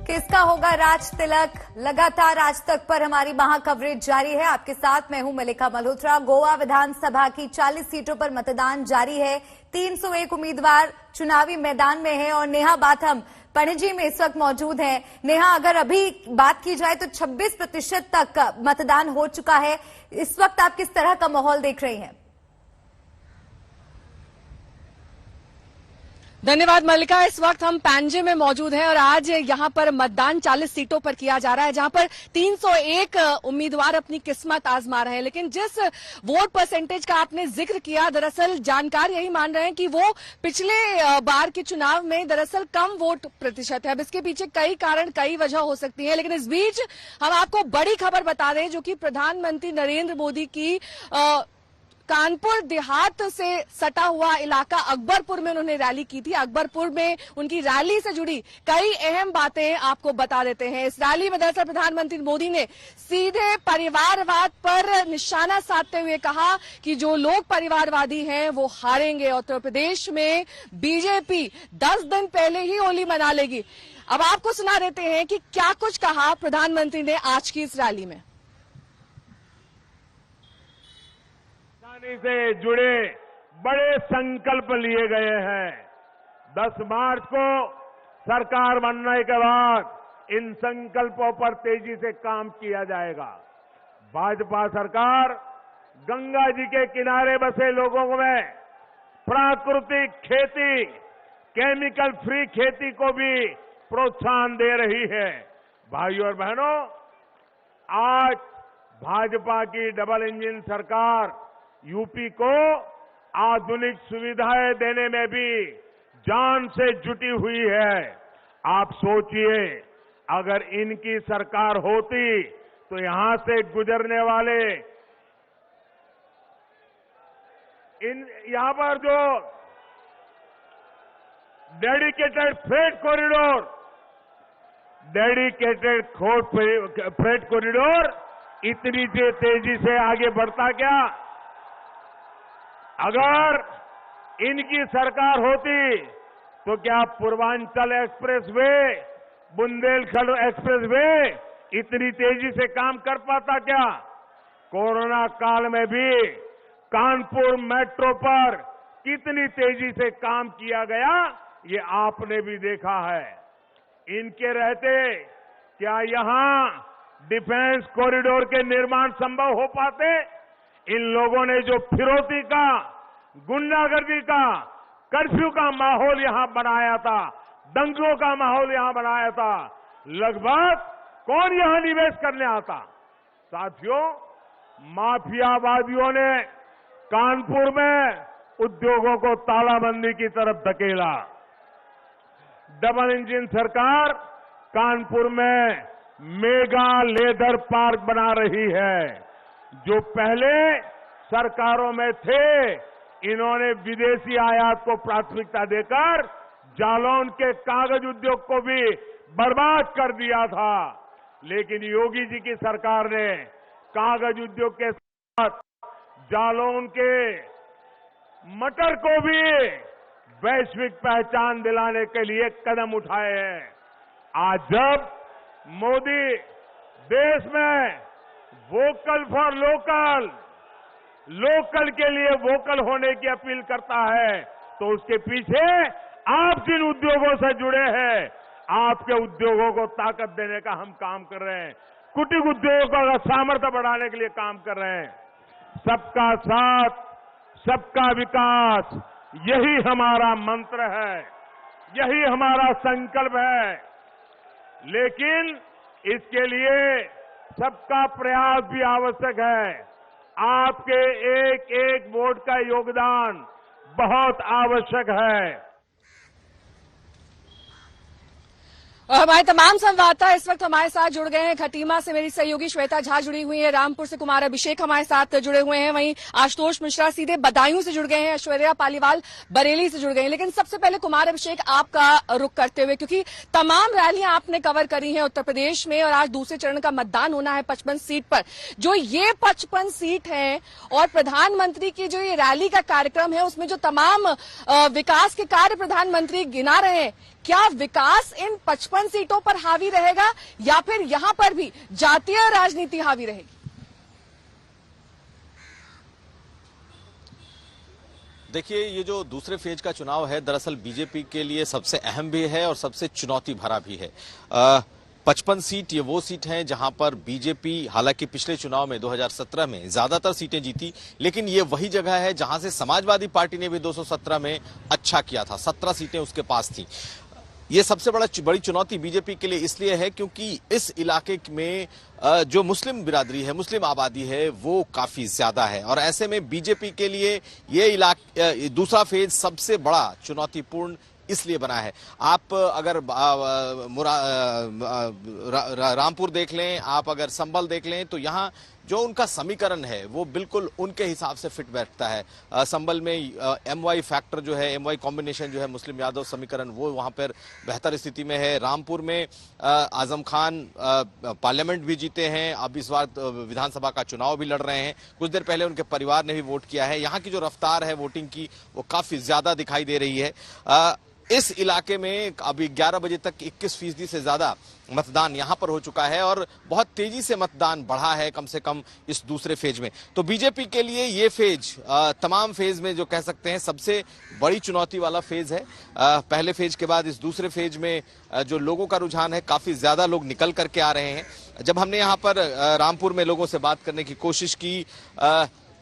किसका होगा राज तिलक। लगातार आज तक पर हमारी महा कवरेज जारी है। आपके साथ मैं हूं मलिका मल्होत्रा। गोवा विधानसभा की 40 सीटों पर मतदान जारी है। 301 उम्मीदवार चुनावी मैदान में हैं और नेहा बाथम पणजी में इस वक्त मौजूद हैं। नेहा, अगर अभी बात की जाए तो 26% तक मतदान हो चुका है। इस वक्त आप किस तरह का माहौल देख रही हैं? धन्यवाद मल्लिका। इस वक्त हम पैंजे में मौजूद हैं और आज यहां पर मतदान 40 सीटों पर किया जा रहा है, जहां पर 301 उम्मीदवार अपनी किस्मत आजमा रहे हैं। लेकिन जिस वोट परसेंटेज का आपने जिक्र किया, दरअसल जानकार यही मान रहे हैं कि वो पिछले बार के चुनाव में दरअसल कम वोट प्रतिशत है। अब इसके पीछे कई कारण, कई वजह हो सकती है, लेकिन इस बीच हम आपको बड़ी खबर बता दें, जो कि प्रधानमंत्री नरेंद्र मोदी की कानपुर देहात से सटा हुआ इलाका अकबरपुर में उन्होंने रैली की थी। अकबरपुर में उनकी रैली से जुड़ी कई अहम बातें आपको बता देते हैं। इस रैली में दरअसल प्रधानमंत्री मोदी ने सीधे परिवारवाद पर निशाना साधते हुए कहा कि जो लोग परिवारवादी हैं वो हारेंगे। उत्तर प्रदेश में बीजेपी 10 दिन पहले ही होली मना लेगी। अब आपको सुना देते हैं कि क्या कुछ कहा प्रधानमंत्री ने आज की इस रैली में। से जुड़े बड़े संकल्प लिए गए हैं। 10 मार्च को सरकार बनने के बाद इन संकल्पों पर तेजी से काम किया जाएगा। भाजपा सरकार गंगा जी के किनारे बसे लोगों में प्राकृतिक खेती, केमिकल फ्री खेती को भी प्रोत्साहन दे रही है। भाइयों और बहनों, आज भाजपा की डबल इंजन सरकार यूपी को आधुनिक सुविधाएं देने में भी जान से जुटी हुई है। आप सोचिए, अगर इनकी सरकार होती तो यहां से गुजरने वाले यहां पर जो डेडिकेटेड फ्रेट कॉरिडोर इतनी तेजी से आगे बढ़ता क्या? अगर इनकी सरकार होती तो क्या पूर्वांचल एक्सप्रेसवे, बुंदेलखंड एक्सप्रेसवे इतनी तेजी से काम कर पाता क्या? कोरोना काल में भी कानपुर मेट्रो पर कितनी तेजी से काम किया गया, ये आपने भी देखा है। इनके रहते क्या यहां डिफेंस कॉरिडोर के निर्माण संभव हो पाते? इन लोगों ने जो फिरौती का, गुंडागर्दी का, कर्फ्यू का माहौल यहां बनाया था, दंगों का माहौल यहां बनाया था, लगभग कौन यहां निवेश करने आता? साथियों, माफियावादियों ने कानपुर में उद्योगों को तालाबंदी की तरफ धकेला। डबल इंजन सरकार कानपुर में मेगा लेदर पार्क बना रही है। जो पहले सरकारों में थे, इन्होंने विदेशी आयात को प्राथमिकता देकर जालौन के कागज उद्योग को भी बर्बाद कर दिया था। लेकिन योगी जी की सरकार ने कागज उद्योग के साथ जालौन के मटर को भी वैश्विक पहचान दिलाने के लिए कदम उठाए हैं। आज जब मोदी देश में वोकल फॉर लोकल, लोकल के लिए वोकल होने की अपील करता है, तो उसके पीछे आप जिन उद्योगों से जुड़े हैं, आपके उद्योगों को ताकत देने का हम काम कर रहे हैं। कुटीर उद्योगों का सामर्थ्य बढ़ाने के लिए काम कर रहे हैं। सबका साथ, सबका विकास, यही हमारा मंत्र है, यही हमारा संकल्प है। लेकिन इसके लिए सबका प्रयास भी आवश्यक है। आपके एक एक वोट का योगदान बहुत आवश्यक है। और हमारे तमाम संवाददाता इस वक्त हमारे साथ जुड़ गए हैं। खटीमा से मेरी सहयोगी श्वेता झा जुड़ी हुई है, रामपुर से कुमार अभिषेक हमारे साथ जुड़े हुए हैं, वहीं आशुतोष मिश्रा सीधे बदायूं से जुड़ गए हैं, ऐश्वर्या पालीवाल बरेली से जुड़ गए हैं। लेकिन सबसे पहले कुमार अभिषेक, आपका रुख करते हुए, क्योंकि तमाम रैलियां आपने कवर करी हैं उत्तर प्रदेश में और आज दूसरे चरण का मतदान होना है 55 सीट पर। जो ये 55 सीट है और प्रधानमंत्री की जो ये रैली का कार्यक्रम है, उसमें जो तमाम विकास के कार्य प्रधानमंत्री गिना रहे हैं, क्या विकास इन 55 सीटों पर हावी रहेगा या फिर यहां पर भी जातीय राजनीति हावी रहेगी? देखिए, ये जो दूसरे फेज का चुनाव है दरअसल बीजेपी के लिए सबसे अहम भी है और सबसे चुनौती भरा भी है। 55 सीट ये वो सीट हैं जहां पर बीजेपी हालांकि पिछले चुनाव में 2017 में ज्यादातर सीटें जीती, लेकिन ये वही जगह है जहां से समाजवादी पार्टी ने भी 217 में अच्छा किया था, 17 सीटें उसके पास थी। ये सबसे बड़ी चुनौती बीजेपी के लिए इसलिए है क्योंकि इस इलाके में जो मुस्लिम बिरादरी है, मुस्लिम आबादी है, वो काफी ज्यादा है और ऐसे में बीजेपी के लिए ये दूसरा फेज सबसे बड़ा चुनौतीपूर्ण इसलिए बना है। आप अगर रामपुर देख लें, आप अगर संभल देख लें, तो यहाँ जो उनका समीकरण है वो बिल्कुल उनके हिसाब से फिट बैठता है। संभल में एमवाई फैक्टर जो है, एमवाई कॉम्बिनेशन जो है, मुस्लिम यादव समीकरण, वो वहां पर बेहतर स्थिति में है। रामपुर में आजम खान पार्लियामेंट भी जीते हैं, अब इस बार विधानसभा का चुनाव भी लड़ रहे हैं, कुछ देर पहले उनके परिवार ने भी वोट किया है। यहाँ की जो रफ्तार है वोटिंग की वो काफी ज्यादा दिखाई दे रही है। इस इलाके में अभी 11 बजे तक 21% से ज्यादा मतदान यहां पर हो चुका है और बहुत तेजी से मतदान बढ़ा है कम से कम इस दूसरे फेज में। तो बीजेपी के लिए ये फेज तमाम फेज में जो कह सकते हैं सबसे बड़ी चुनौती वाला फेज है। पहले फेज के बाद इस दूसरे फेज में जो लोगों का रुझान है, काफी ज्यादा लोग निकल करके आ रहे हैं। जब हमने यहाँ पर रामपुर में लोगों से बात करने की कोशिश की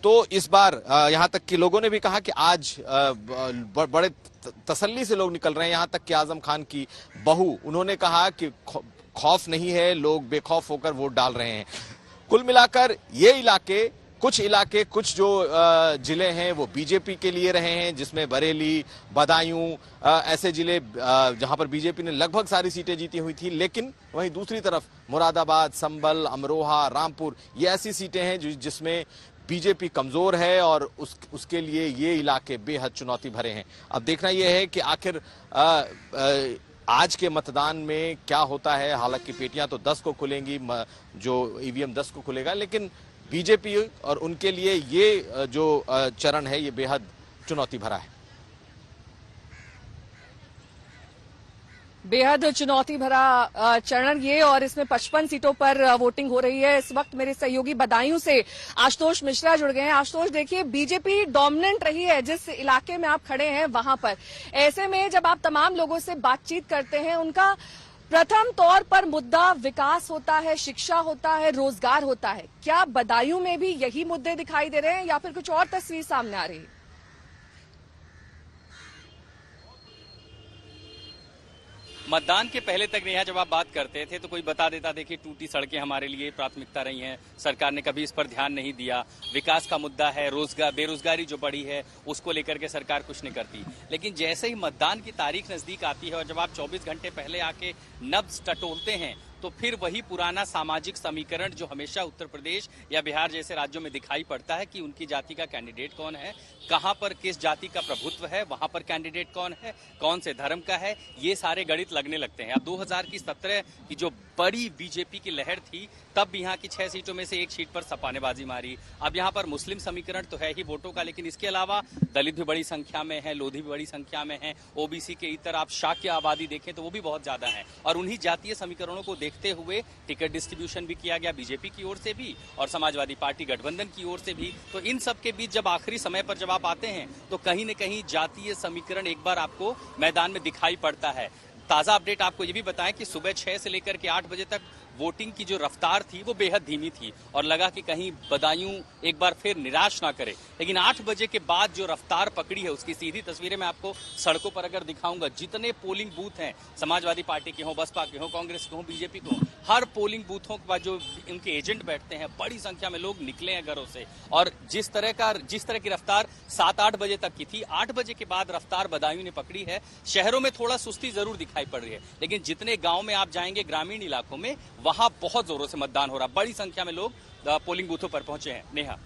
तो इस बार यहाँ तक कि लोगों ने भी कहा कि आज बड़े तसल्ली से लोग निकल रहे हैं। यहाँ तक कि आजम खान की बहू, उन्होंने कहा कि खौफ नहीं है, लोग बेखौफ होकर वोट डाल रहे हैं। कुल मिलाकर ये इलाके, कुछ जो जिले हैं वो बीजेपी के लिए रहे हैं, जिसमें बरेली, बदायूं ऐसे जिले जहां पर बीजेपी ने लगभग सारी सीटें जीती हुई थी। लेकिन वहीं दूसरी तरफ मुरादाबाद, संभल, अमरोहा, रामपुर ये ऐसी सीटें हैं जिसमें बीजेपी कमजोर है और उसके लिए ये इलाके बेहद चुनौती भरे हैं। अब देखना यह है कि आखिर आज के मतदान में क्या होता है। हालांकि पेटियां तो 10 को खुलेंगी, जो ईवीएम 10 को खुलेगा, लेकिन बीजेपी और उनके लिए ये जो चरण है ये बेहद चुनौती भरा है। बेहद चुनौती भरा चरण ये, और इसमें 55 सीटों पर वोटिंग हो रही है। इस वक्त मेरे सहयोगी बदायूं से आशुतोष मिश्रा जुड़ गए हैं। आशुतोष, देखिए बीजेपी डोमिनेंट रही है जिस इलाके में आप खड़े हैं वहां पर। ऐसे में जब आप तमाम लोगों से बातचीत करते हैं, उनका प्रथम तौर पर मुद्दा विकास होता है, शिक्षा होता है, रोजगार होता है। क्या बदायूं में भी यही मुद्दे दिखाई दे रहे हैं या फिर कुछ और तस्वीर सामने आ रही है? मतदान के पहले तक नेहा जब आप बात करते थे तो कोई बता देता, देखिए टूटी सड़कें हमारे लिए प्राथमिकता रही हैं, सरकार ने कभी इस पर ध्यान नहीं दिया, विकास का मुद्दा है, बेरोजगारी जो बढ़ी है उसको लेकर के सरकार कुछ नहीं करती। लेकिन जैसे ही मतदान की तारीख नजदीक आती है और जब आप 24 घंटे पहले आके नब्ज टटोलते हैं तो फिर वही पुराना सामाजिक समीकरण जो हमेशा उत्तर प्रदेश या बिहार जैसे राज्यों में दिखाई पड़ता है कि उनकी जाति का कैंडिडेट कौन है, कहां पर किस जाति का प्रभुत्व है, वहां पर कैंडिडेट कौन है, कौन से धर्म का है, ये सारे गणित लगने लगते हैं। अब 2017 की जो बड़ी बीजेपी की लहर थी तब भी यहाँ की 6 सीटों में से 1 सीट पर सपा ने बाजी मारी। अब यहाँ पर मुस्लिम समीकरण तो है ही वोटों का, लेकिन इसके अलावा दलित भी बड़ी संख्या में है, लोधी भी बड़ी संख्या में है, ओबीसी के इतर आप शाक्य आबादी देखें तो वो भी बहुत ज्यादा है। और उन्हीं जातीय समीकरणों को देखते हुए टिकट डिस्ट्रीब्यूशन भी किया गया बीजेपी की ओर से भी और समाजवादी पार्टी गठबंधन की ओर से भी। तो इन सब के बीच जब आखिरी समय पर जब आप आते हैं तो कहीं न कहीं जातीय समीकरण एक बार आपको मैदान में दिखाई पड़ता है। ताजा अपडेट आपको ये भी बताएं कि सुबह 6 से लेकर के 8 बजे तक वोटिंग की जो रफ्तार थी वो बेहद धीमी थी और लगा कि कहीं बदायूं एक बार फिर निराश ना करे। लेकिन 8 बजे के बाद जो रफ्तार पकड़ी है उसकी सीधी तस्वीरें मैं आपको सड़कों पर अगर दिखाऊंगा, जितने पोलिंग बूथ हैं, समाजवादी पार्टी के हों, बसपा के हों, कांग्रेस के हों, बीजेपी को, हर पोलिंग बूथों के बाद जो उनके एजेंट बैठते हैं, बड़ी संख्या में लोग निकले हैं घरों से। और जिस तरह की रफ्तार 7-8 बजे तक की थी, 8 बजे के बाद रफ्तार बदायूं ने पकड़ी है। शहरों में थोड़ा सुस्ती जरूर दिखाई पड़ रही है, लेकिन जितने गांव में आप जाएंगे ग्रामीण इलाकों में वहां बहुत जोरों से मतदान हो रहा, बड़ी संख्या में लोग पोलिंग बूथों पर पहुंचे हैं। नेहा,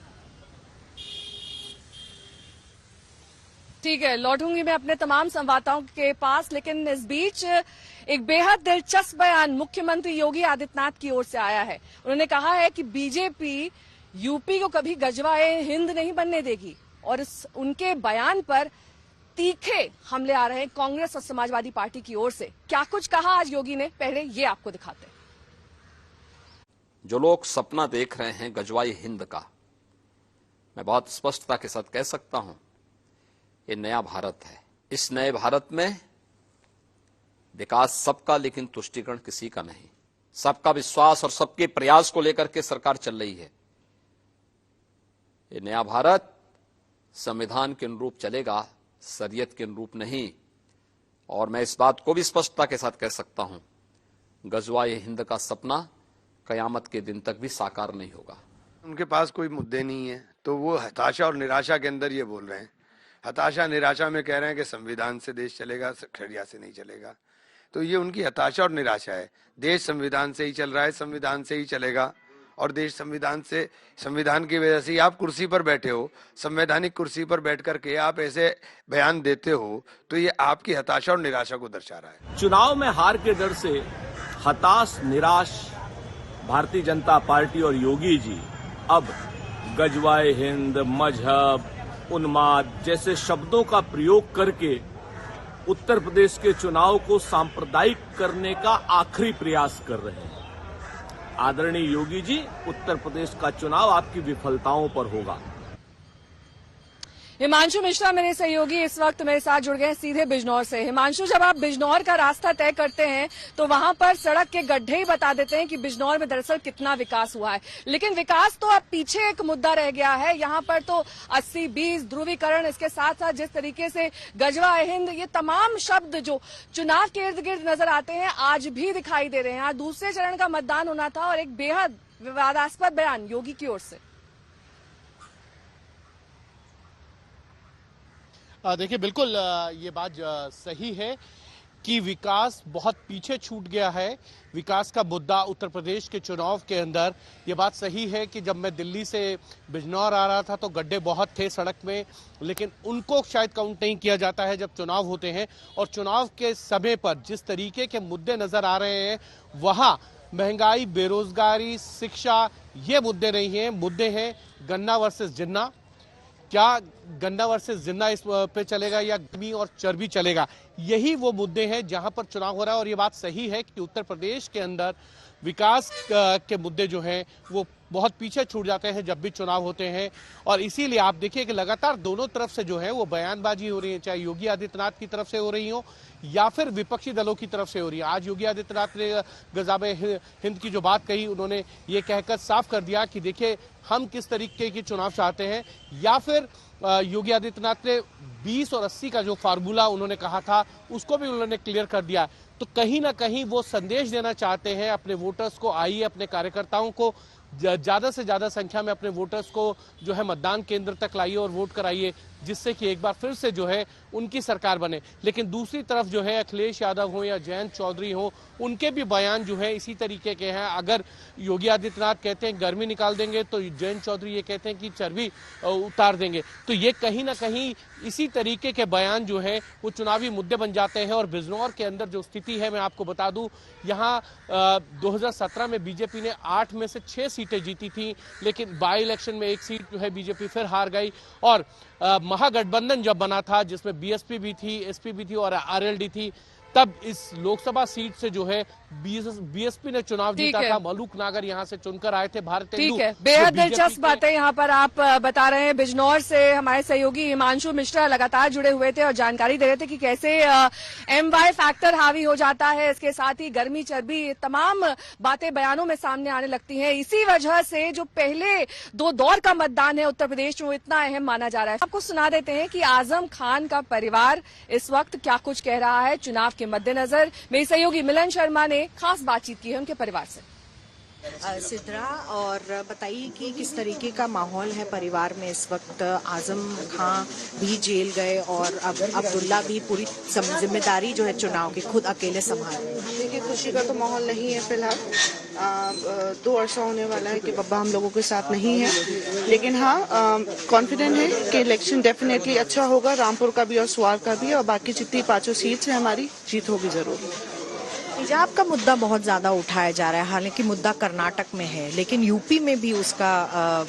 ठीक है, लौटूंगी मैं अपने तमाम संवाददाताओं के पास, लेकिन इस बीच एक बेहद दिलचस्प बयान मुख्यमंत्री योगी आदित्यनाथ की ओर से आया है। उन्होंने कहा है कि बीजेपी यूपी को कभी गजवाए हिंद नहीं बनने देगी और उनके बयान पर तीखे हमले आ रहे हैं कांग्रेस और समाजवादी पार्टी की ओर से। क्या कुछ कहा आज योगी ने, पहले ये आपको दिखाते हैं। जो लोग सपना देख रहे हैं गजवाई हिंद का, मैं बहुत स्पष्टता के साथ कह सकता हूं, ये नया भारत है। इस नए भारत में विकास सबका, लेकिन तुष्टीकरण किसी का नहीं। सबका विश्वास और सबके प्रयास को लेकर के सरकार चल रही है। ये नया भारत संविधान के अनुरूप चलेगा, शरीयत के अनुरूप नहीं। और मैं इस बात को भी स्पष्टता के साथ कह सकता हूं, गजवाए हिंद का सपना कयामत के दिन तक भी साकार नहीं होगा। उनके पास कोई मुद्दे नहीं है, तो वो हताशा और निराशा के अंदर ये बोल रहे हैं। हताशा निराशा में कह रहे हैं कि संविधान से देश चलेगा, शरिया से नहीं चलेगा। तो ये उनकी हताशा और निराशा है। देश संविधान से ही चल रहा है, संविधान से ही चलेगा, और देश संविधान से, संविधान की वजह से आप कुर्सी पर बैठे हो, संवैधानिक कुर्सी पर बैठ करके आप ऐसे बयान देते हो, तो ये आपकी हताशा और निराशा को दर्शा रहा है। चुनाव में हार के डर से हताश निराश भारतीय जनता पार्टी और योगी जी अब गजवाए हिंद, मजहब, उन्माद जैसे शब्दों का प्रयोग करके उत्तर प्रदेश के चुनाव को सांप्रदायिक करने का आखिरी प्रयास कर रहे हैं। आदरणीय योगी जी, उत्तर प्रदेश का चुनाव आपकी विफलताओं पर होगा। हिमांशु मिश्रा मेरे सहयोगी इस वक्त मेरे साथ जुड़ गए हैं सीधे बिजनौर से। हिमांशु, जब आप बिजनौर का रास्ता तय करते हैं तो वहां पर सड़क के गड्ढे ही बता देते हैं कि बिजनौर में दरअसल कितना विकास हुआ है, लेकिन विकास तो अब पीछे एक मुद्दा रह गया है। यहाँ पर तो 80-20 ध्रुवीकरण, इसके साथ साथ जिस तरीके से गजवाए हिंद, ये तमाम शब्द जो चुनाव के इर्द गिर्द नजर आते हैं आज भी दिखाई दे रहे हैं। आज दूसरे चरण का मतदान होना था और एक बेहद विवादास्पद बयान योगी की ओर से। देखिए, बिल्कुल ये बात सही है कि विकास बहुत पीछे छूट गया है। विकास का मुद्दा उत्तर प्रदेश के चुनाव के अंदर, ये बात सही है कि जब मैं दिल्ली से बिजनौर आ रहा था तो गड्ढे बहुत थे सड़क में, लेकिन उनको शायद काउंट नहीं किया जाता है जब चुनाव होते हैं। और चुनाव के समय पर जिस तरीके के मुद्दे नजर आ रहे हैं, वहाँ महंगाई, बेरोजगारी, शिक्षा, ये मुद्दे नहीं हैं। मुद्दे हैं गन्ना वर्सेस जिन्ना। क्या गन्ना वर्सेस जिन्ना इस पे चलेगा या गर्मी और चर्बी चलेगा, यही वो मुद्दे हैं जहां पर चुनाव हो रहा है। और ये बात सही है कि उत्तर प्रदेश के अंदर विकास के मुद्दे जो हैं वो बहुत पीछे छूट जाते हैं जब भी चुनाव होते हैं। और इसीलिए आप देखिए कि लगातार दोनों तरफ से जो है वो बयानबाजी हो रही है, चाहे योगी आदित्यनाथ की तरफ से हो रही हो या फिर विपक्षी दलों की तरफ से हो रही है। आज योगी आदित्यनाथ ने गजवाए हिंद की जो बात कही, उन्होंने ये कहकर साफ कर दिया कि देखिए हम किस तरीके की चुनाव चाहते हैं। या फिर योगी आदित्यनाथ ने 20 और 80 का जो फार्मूला उन्होंने कहा था उसको भी उन्होंने क्लियर कर दिया। तो कहीं ना कहीं वो संदेश देना चाहते हैं अपने वोटर्स को, आइए अपने कार्यकर्ताओं को ज्यादा से ज्यादा संख्या में अपने वोटर्स को जो है मतदान केंद्र तक लाइए और वोट कराइए, जिससे कि एक बार फिर से जो है उनकी सरकार बने। लेकिन दूसरी तरफ जो है अखिलेश यादव हो या जयंत चौधरी हो, उनके भी बयान जो है इसी तरीके के हैं। अगर योगी आदित्यनाथ कहते हैं गर्मी निकाल देंगे तो जयंत चौधरी ये कहते हैं कि चर्बी उतार देंगे। तो ये कहीं ना कहीं इसी तरीके के बयान जो है वो चुनावी मुद्दे बन जाते हैं। और बिजनौर के अंदर जो स्थिति है, मैं आपको बता दूं, यहाँ 2017 में बीजेपी ने 8 में से 6 सीटें जीती थी, लेकिन बाई इलेक्शन में 1 सीट जो है बीजेपी फिर हार गई। और महागठबंधन जब बना था जिसमें बीएसपी भी थी, एसपी भी थी और आरएलडी थी, तब इस लोकसभा सीट से जो है बीएसपी ने चुनाव जीता था। मलूक नागर यहाँ से चुनकर आए थे। भारतीय ठीक है, बेहद दिलचस्प बातें यहाँ पर आप बता रहे हैं। बिजनौर से हमारे सहयोगी हिमांशु मिश्रा लगातार जुड़े हुए थे और जानकारी दे रहे थे कि कैसे MY फैक्टर हावी हो जाता है, इसके साथ ही गर्मी, चर्बी, तमाम बातें बयानों में सामने आने लगती हैं। इसी वजह से जो पहले 2 दौर का मतदान है उत्तर प्रदेश में वो इतना अहम माना जा रहा है। आपको सुना देते हैं कि आजम खान का परिवार इस वक्त क्या कुछ कह रहा है चुनाव के मद्देनजर। मेरे सहयोगी मिलन शर्मा ने खास बातचीत की है उनके परिवार से। सिद्रा, और बताइए कि किस तरीके का माहौल है परिवार में इस वक्त। आजम खां भी जेल गए और अब अब्दुल्ला भी पूरी जिम्मेदारी जो है चुनाव की खुद अकेले संभाल रहे हैं। देखिए, खुशी का तो माहौल नहीं है फिलहाल। 2 अरसा होने वाला है कि बब्बा हम लोगों के साथ नहीं है, लेकिन हाँ कॉन्फिडेंट है कि इलेक्शन डेफिनेटली अच्छा होगा, रामपुर का भी और स्वार का भी, और बाकी जितनी 5 सीट्स हैं हमारी जीत होगी जरूर। हिजाब का मुद्दा बहुत ज्यादा उठाया जा रहा है, हालांकि मुद्दा कर्नाटक में है लेकिन यूपी में भी उसका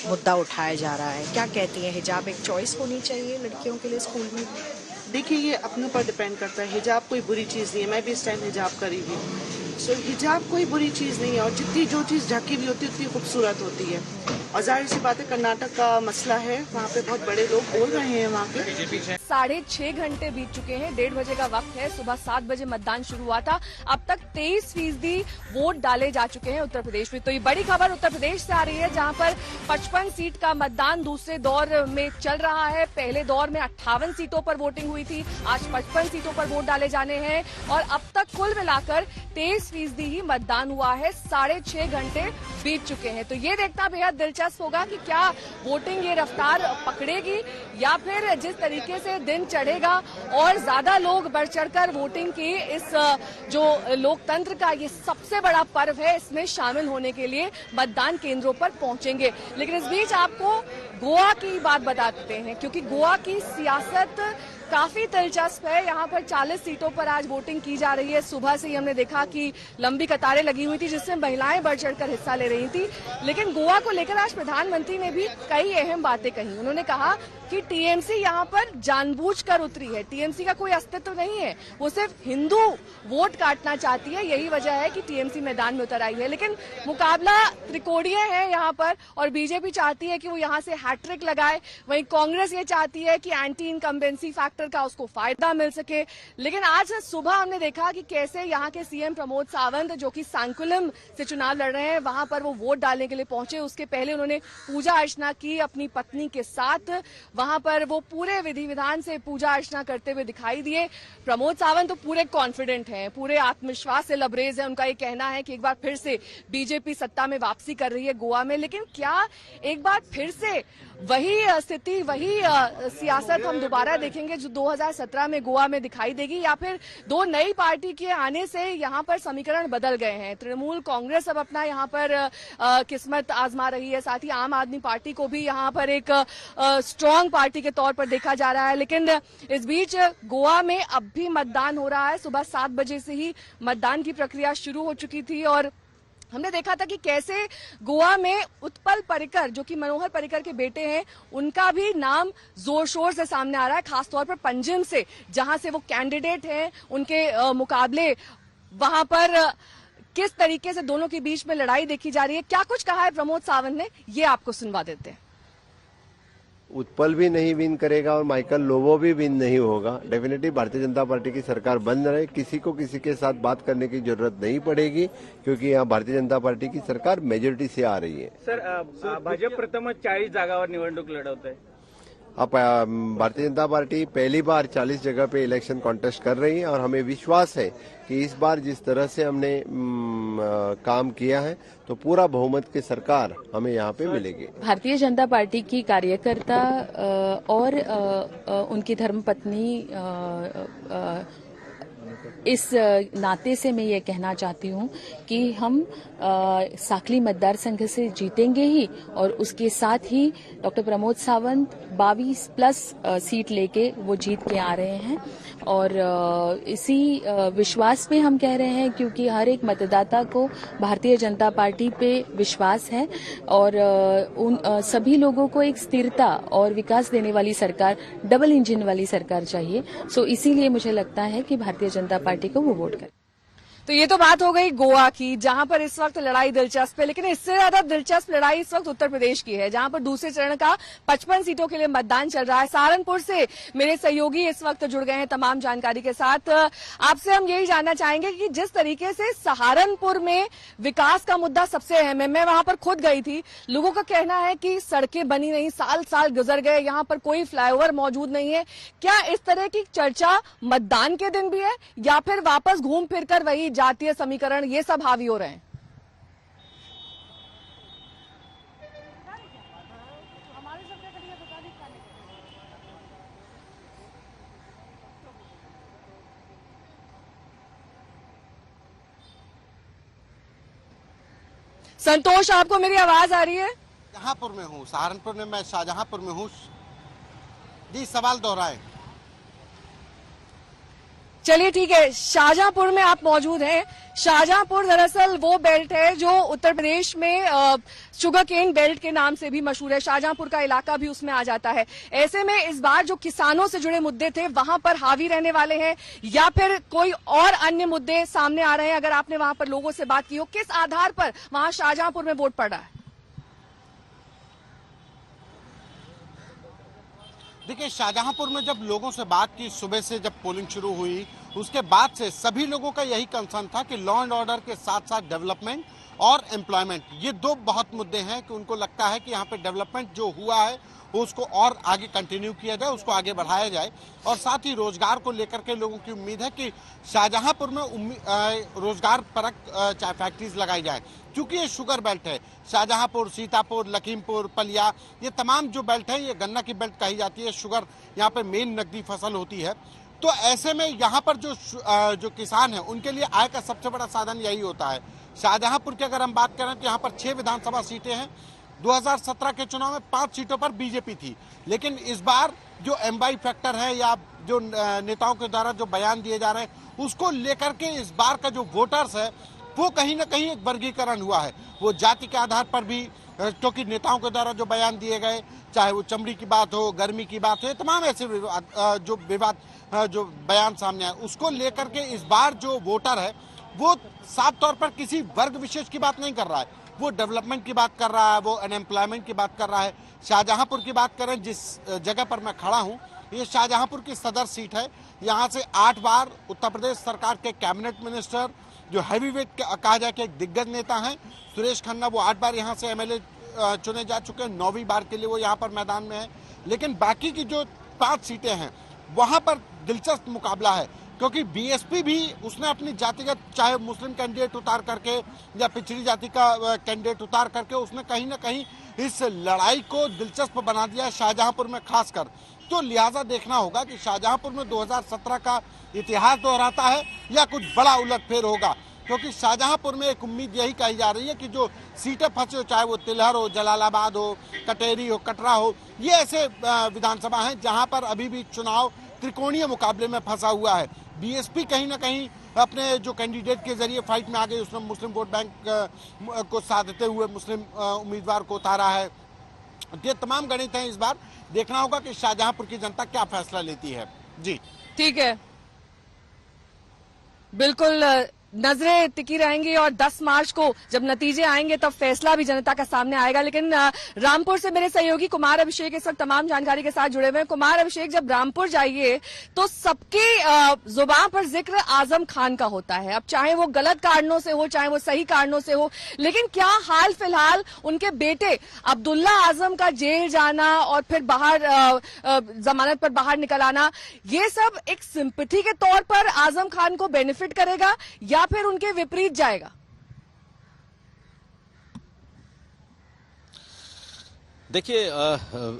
मुद्दा उठाया जा रहा है। क्या कहती हैं, हिजाब एक चॉइस होनी चाहिए लड़कियों के लिए स्कूल में? देखिए ये अपने ऊपर डिपेंड करता है। हिजाब कोई बुरी चीज़ नहीं है, मैं भी इस टाइम हिजाब करी हुई। सो हिजाब कोई बुरी चीज़ नहीं है, और जितनी जो चीज़ ढकी हुई होती है उतनी खूबसूरत होती है। और जाहिर सी बात है, कर्नाटक का मसला है, वहाँ पे बहुत बड़े लोग बोल रहे हैं वहाँ के। 6.5 घंटे बीत चुके हैं, 1:30 बजे का वक्त है, सुबह 7 बजे मतदान शुरू हुआ था। अब तक 23% वोट डाले जा चुके हैं उत्तर प्रदेश में। तो ये बड़ी खबर उत्तर प्रदेश से आ रही है, जहां पर 55 सीट का मतदान दूसरे दौर में चल रहा है। पहले दौर में 58 सीटों पर वोटिंग हुई थी, आज 55 सीटों पर वोट डाले जाने हैं और अब तक कुल मिलाकर 23% ही मतदान हुआ है। 6.5 घंटे बीत चुके हैं। तो ये देखना बेहद दिलचस्प होगा कि क्या वोटिंग ये रफ्तार पकड़ेगी या फिर जिस तरीके से दिन चढ़ेगा और ज्यादा लोग बढ़ चढ़कर वोटिंग की इस जो लोकतंत्र का ये सबसे बड़ा पर्व है, इसमें शामिल होने के लिए मतदान केंद्रों पर पहुंचेंगे। लेकिन इस बीच आपको गोवा की बात बताते हैं, क्योंकि गोवा की सियासत काफी दिलचस्प है। यहाँ पर 40 सीटों पर आज वोटिंग की जा रही है। सुबह से ही हमने देखा कि लंबी कतारें लगी हुई थी, जिसमें महिलाएं बढ़ चढ़कर हिस्सा ले रही थी। लेकिन गोवा को लेकर आज प्रधानमंत्री ने भी कई अहम बातें कही। उन्होंने कहा कि टीएमसी यहाँ पर जानबूझकर उतरी है, टीएमसी का कोई अस्तित्व नहीं है, वो सिर्फ हिंदू वोट काटना चाहती है, यही वजह है कि टीएमसी मैदान में उतर आई है। लेकिन मुकाबला त्रिकोणीय है यहाँ पर और बीजेपी चाहती है कि वो यहाँ से हैट्रिक लगाए, वहीं कांग्रेस ये चाहती है कि एंटी इनकम्बेंसी फैक्टर का उसको फायदा मिल सके। लेकिन आज सुबह हमने देखा कि कैसे यहाँ के सीएम प्रमोद सावंत, जो कि सांकुलम से चुनाव लड़ रहे हैं, वहां पर वो वोट डालने के लिए पहुंचे। उसके पहले उन्होंने पूजा अर्चना की अपनी पत्नी के साथ, वहां पर वो पूरे विधि विधान से पूजा अर्चना करते हुए दिखाई दिए। प्रमोद सावंत तो पूरे कॉन्फिडेंट हैं, पूरे आत्मविश्वास से लबरेज है। उनका ये कहना है कि एक बार फिर से बीजेपी सत्ता में वापसी कर रही है गोवा में। लेकिन क्या एक बार फिर से वही स्थिति, वही सियासत हम दोबारा देखेंगे जो 2017 में गोवा में दिखाई देगी, या फिर दो नई पार्टी के आने से यहाँ पर समीकरण बदल गए हैं? तृणमूल कांग्रेस अब अपना यहाँ पर किस्मत आजमा रही है, साथ ही आम आदमी पार्टी को भी यहाँ पर एक स्ट्रांग पार्टी के तौर पर देखा जा रहा है। लेकिन इस बीच गोवा में अब भी मतदान हो रहा है। सुबह 7 बजे से ही मतदान की प्रक्रिया शुरू हो चुकी थी और हमने देखा था कि कैसे गोवा में उत्पल पर्रिकर, जो कि मनोहर पर्रिकर के बेटे हैं, उनका भी नाम जोर शोर से सामने आ रहा है, खासतौर पर पंजिम से, जहां से वो कैंडिडेट हैं। उनके मुकाबले वहां पर किस तरीके से दोनों के बीच में लड़ाई देखी जा रही है, क्या कुछ कहा है प्रमोद सावंत ने, ये आपको सुनवा देते हैं। उत्पल भी नहीं विन करेगा और माइकल लोबो भी विन नहीं होगा। डेफिनेटली भारतीय जनता पार्टी की सरकार बन रहे, किसी को किसी के साथ बात करने की जरूरत नहीं पड़ेगी, क्योंकि यहाँ भारतीय जनता पार्टी की सरकार मेजोरिटी से आ रही है। सर, भाजप प्रथमच 40 जागावर निवडणूक लढवत आहे। अब भारतीय जनता पार्टी पहली बार 40 जगह पे इलेक्शन कॉन्टेस्ट कर रही है और हमें विश्वास है कि इस बार जिस तरह से हमने काम किया है तो पूरा बहुमत की सरकार हमें यहाँ पे मिलेगी। भारतीय जनता पार्टी की कार्यकर्ता और उनकी धर्मपत्नी इस नाते से मैं ये कहना चाहती हूँ कि हम साखली मतदार संघ से जीतेंगे ही, और उसके साथ ही डॉक्टर प्रमोद सावंत 22+ सीट लेके वो जीत के आ रहे हैं। और इसी विश्वास में हम कह रहे हैं, क्योंकि हर एक मतदाता को भारतीय जनता पार्टी पे विश्वास है और उन सभी लोगों को एक स्थिरता और विकास देने वाली सरकार, डबल इंजन वाली सरकार चाहिए। सो इसीलिए मुझे लगता है कि भारतीय जनता पार्टी को वो वोट करें। तो ये तो बात हो गई गोवा की, जहां पर इस वक्त लड़ाई दिलचस्प है। लेकिन इससे ज्यादा दिलचस्प लड़ाई इस वक्त उत्तर प्रदेश की है, जहां पर दूसरे चरण का 55 सीटों के लिए मतदान चल रहा है। सहारनपुर से मेरे सहयोगी इस वक्त जुड़ गए हैं तमाम जानकारी के साथ। आपसे हम यही जानना चाहेंगे कि जिस तरीके से सहारनपुर में विकास का मुद्दा सबसे अहम है, मैं वहां पर खुद गई थी, लोगों का कहना है कि सड़कें बनी नहीं, साल गुजर गए, यहाँ पर कोई फ्लाईओवर मौजूद नहीं है। क्या इस तरह की चर्चा मतदान के दिन भी है, या फिर वापस घूम फिर कर वही जातीय समीकरण ये सब हावी हो रहे हैं? संतोष, आपको मेरी आवाज आ रही है? जहांपुर में हूँ, सहारनपुर में, मैं शाहजहांपुर में हूँ जी। सवाल दोहराए। चलिए ठीक है, शाहजहांपुर में आप मौजूद हैं। शाहजहांपुर दरअसल वो बेल्ट है जो उत्तर प्रदेश में शुगर केन बेल्ट के नाम से भी मशहूर है। शाहजहांपुर का इलाका भी उसमें आ जाता है। ऐसे में इस बार जो किसानों से जुड़े मुद्दे थे वहां पर हावी रहने वाले हैं या फिर कोई और अन्य मुद्दे सामने आ रहे हैं? अगर आपने वहां पर लोगों से बात की हो, किस आधार पर वहां शाहजहांपुर में वोट पड़ रहा है? देखिए, शाहजहांपुर में जब लोगों से बात की, सुबह से जब पोलिंग शुरू हुई, उसके बाद से सभी लोगों का यही कंसर्न था कि लॉ एंड ऑर्डर के साथ साथ डेवलपमेंट और एम्प्लॉयमेंट, ये दो बहुत मुद्दे हैं कि उनको लगता है कि यहाँ पे डेवलपमेंट जो हुआ है वो उसको और आगे कंटिन्यू किया जाए, उसको आगे बढ़ाया जाए। और साथ ही रोजगार को लेकर के लोगों की उम्मीद है कि शाहजहांपुर में रोजगार परक चाय फैक्ट्रीज लगाई जाए, क्योंकि ये शुगर बेल्ट है। शाहजहांपुर, सीतापुर, लखीमपुर, पलिया, ये तमाम जो बेल्ट है ये गन्ना की बेल्ट कही जाती है। शुगर यहाँ पे मेन नकदी फसल होती है। तो ऐसे में यहाँ पर जो किसान है उनके लिए आय का सबसे बड़ा साधन यही होता है। शाहजहांपुर की अगर हम बात करें तो यहाँ पर 6 विधानसभा सीटें हैं। 2017 के चुनाव में 5 सीटों पर बीजेपी थी, लेकिन इस बार जो एमवाई फैक्टर है या जो नेताओं के द्वारा जो बयान दिए जा रहे हैं उसको लेकर के इस बार का जो वोटर्स है वो कहीं ना कहीं एक वर्गीकरण हुआ है। वो जाति के आधार पर भी, क्योंकि नेताओं के द्वारा जो बयान दिए गए, चाहे वो चमड़ी की बात हो, गर्मी की बात हो, तमाम ऐसे जो बयान सामने आए, उसको लेकर के इस बार जो वोटर है वो साफ तौर पर किसी वर्ग विशेष की बात नहीं कर रहा है। वो डेवलपमेंट की बात कर रहा है, वो अनएम्प्लॉयमेंट की बात कर रहा है। शाहजहांपुर की बात करें, जिस जगह पर मैं खड़ा हूँ, ये शाहजहांपुर की सदर सीट है। यहाँ से 8 बार उत्तर प्रदेश सरकार के कैबिनेट मिनिस्टर, जो हैवीवेट कहा जाए कि एक दिग्गज नेता हैं, सुरेश खन्ना, वो 8 बार यहाँ से एमएलए चुने जा चुके हैं। 9वीं बार के लिए वो यहाँ पर मैदान में है। लेकिन बाकी की जो 5 सीटें हैं वहाँ पर दिलचस्प मुकाबला है, क्योंकि बीएसपी भी उसने अपनी जातिगत, चाहे मुस्लिम कैंडिडेट उतार करके या पिछड़ी जाति का कैंडिडेट उतार करके, उसने कहीं ना कहीं इस लड़ाई को दिलचस्प बना दिया शाहजहांपुर में खासकर। तो लिहाजा देखना होगा कि शाहजहांपुर में 2017 का इतिहास दोहराता है या कुछ बड़ा उलटफेर होगा, क्योंकि शाहजहांपुर में एक उम्मीद यही कही जा रही है कि जो सीटें फंसे हो, चाहे वो तिलहर हो, जलालाबाद हो, कटेरी हो, कटरा हो, ये ऐसे विधानसभा हैं जहां पर अभी भी चुनाव त्रिकोणीय मुकाबले में फंसा हुआ है। बीएसपी कहीं ना कहीं अपने जो कैंडिडेट के जरिए फाइट में आ गई, उसने मुस्लिम वोट बैंक को साधते हुए मुस्लिम उम्मीदवार को उतारा है। ये तमाम गणित हैं। इस बार देखना होगा कि शाहजहांपुर की जनता क्या फैसला लेती है। जी ठीक है, बिल्कुल नजरें टिकी रहेंगी और 10 मार्च को जब नतीजे आएंगे तब फैसला भी जनता का सामने आएगा। लेकिन रामपुर से मेरे सहयोगी कुमार अभिषेक इस वक्त तमाम जानकारी के साथ जुड़े हुए हैं। कुमार अभिषेक, जब रामपुर जाइए तो सबकी जुबान पर जिक्र आजम खान का होता है, अब चाहे वो गलत कारणों से हो चाहे वो सही कारणों से हो, लेकिन क्या हाल फिलहाल उनके बेटे अब्दुल्ला आजम का जेल जाना और फिर बाहर जमानत पर बाहर निकल आना, ये सब एक सिंपैथी के तौर पर आजम खान को बेनिफिट करेगा या फिर उनके विपरीत जाएगा? देखिए,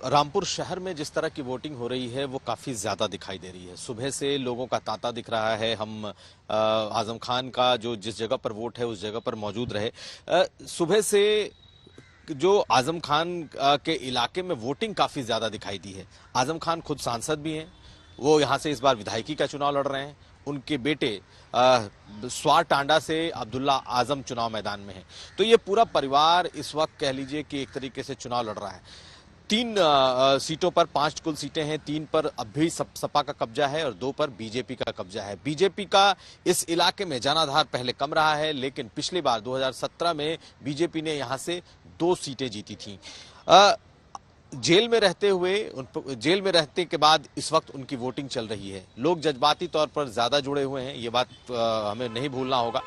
रामपुर शहर में जिस तरह की वोटिंग हो रही है वो काफी ज्यादा दिखाई दे रही है। सुबह से लोगों का तांता दिख रहा है। हम आजम खान का जो जिस जगह पर वोट है उस जगह पर मौजूद रहे। सुबह से जो आजम खान के इलाके में वोटिंग काफी ज्यादा दिखाई दी है। आजम खान खुद सांसद भी हैं, वो यहां से इस बार विधायकी का चुनाव लड़ रहे हैं। उनके बेटे स्वार टांडा से अब्दुल्ला आजम चुनाव मैदान में है। तो ये पूरा परिवार इस वक्त कह लीजिए कि एक तरीके से चुनाव लड़ रहा है। 3 सीटों पर 5 कुल सीटें हैं, 3 पर अब भी सपा का कब्जा है और 2 पर बीजेपी का कब्जा है। बीजेपी का इस इलाके में जनाधार पहले कम रहा है, लेकिन पिछली बार 2017 में बीजेपी ने यहां से 2 सीटें जीती थी। जेल में रहते के बाद इस वक्त उनकी वोटिंग चल रही है। लोग जज्बाती तौर पर ज्यादा जुड़े हुए हैं, ये बात हमें नहीं भूलना होगा।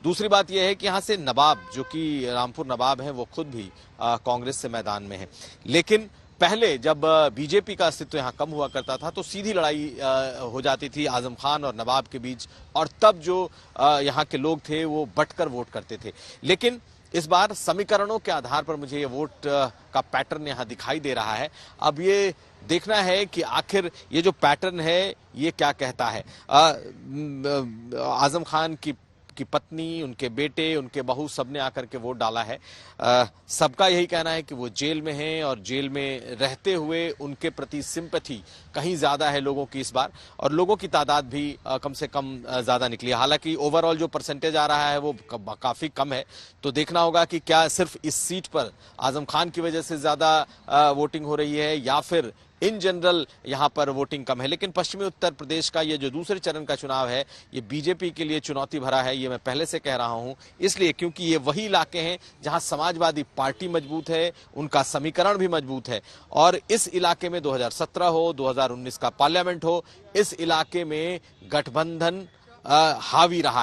दूसरी बात यह है कि यहाँ से नवाब, जो कि रामपुर नवाब हैं, वो खुद भी कांग्रेस से मैदान में है। लेकिन पहले जब बीजेपी का अस्तित्व यहाँ कम हुआ करता था तो सीधी लड़ाई हो जाती थी आजम खान और नवाब के बीच, और तब जो यहाँ के लोग थे वो बंटकर वोट करते थे। लेकिन इस बार समीकरणों के आधार पर मुझे ये वोट का पैटर्न यहाँ दिखाई दे रहा है। अब ये देखना है कि आखिर ये जो पैटर्न है ये क्या कहता है। आजम खान उनकी पत्नी, उनके बेटे, उनके बहू सबने आकर के वोट डाला है। सबका यही कहना है कि वो जेल में हैं और जेल में रहते हुए उनके प्रति सिंपैथी कहीं ज्यादा है लोगों की इस बार, और लोगों की तादाद भी कम से कम ज्यादा निकली है। हालांकि ओवरऑल जो परसेंटेज आ रहा है वो काफी कम है, तो देखना होगा कि क्या सिर्फ इस सीट पर आजम खान की वजह से ज्यादा वोटिंग हो रही है या फिर इन जनरल यहां पर वोटिंग कम है। लेकिन पश्चिमी उत्तर प्रदेश का ये जो दूसरे चरण का चुनाव है ये बीजेपी के लिए चुनौती भरा है, ये मैं पहले से कह रहा हूं, इसलिए क्योंकि ये वही इलाके हैं जहां समाजवादी पार्टी मजबूत है, उनका समीकरण भी मजबूत है, और इस इलाके में 2017 हो, 2019 का पार्लियामेंट हो, इस इलाके में गठबंधन हावी रहा